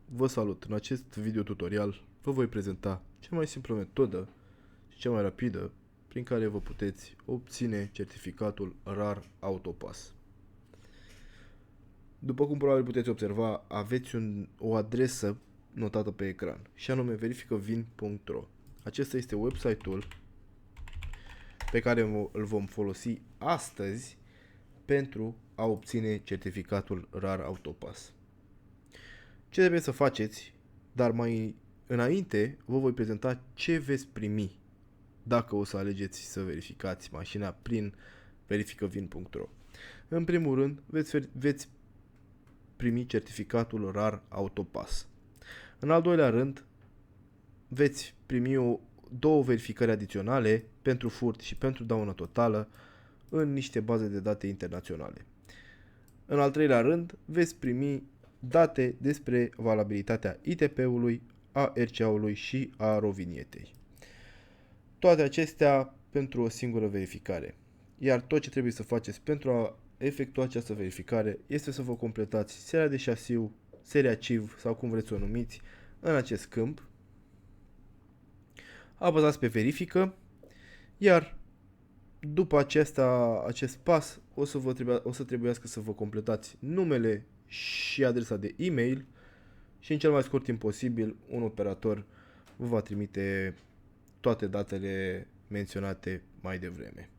Vă salut! În acest video tutorial vă voi prezenta cea mai simplă metodă și cea mai rapidă prin care vă puteți obține certificatul RAR Autopass. După cum probabil puteți observa, aveți o adresă notată pe ecran și anume verificavin.ro. Acesta este website-ul pe care îl vom folosi astăzi pentru a obține certificatul RAR Autopass. Ce trebuie să faceți, dar mai înainte vă voi prezenta ce veți primi dacă o să alegeți să verificați mașina prin verificavin.ro. În primul rând, veți primi certificatul RAR Autopass. În al doilea rând, veți primi două verificări adiționale pentru furt și pentru daună totală în niște baze de date internaționale. În al treilea rând, veți primi date despre valabilitatea ITP-ului, a RCA-ului și a rovinietei. Toate acestea pentru o singură verificare. Iar tot ce trebuie să faceți pentru a efectua această verificare este să vă completați seria de șasiu, seria CIV sau cum vreți să o numiți în acest câmp. Apăsați pe verifică, iar după acest pas o să trebuiască să vă completați numele și adresa de e-mail și în cel mai scurt timp posibil un operator vă va trimite toate datele menționate mai devreme.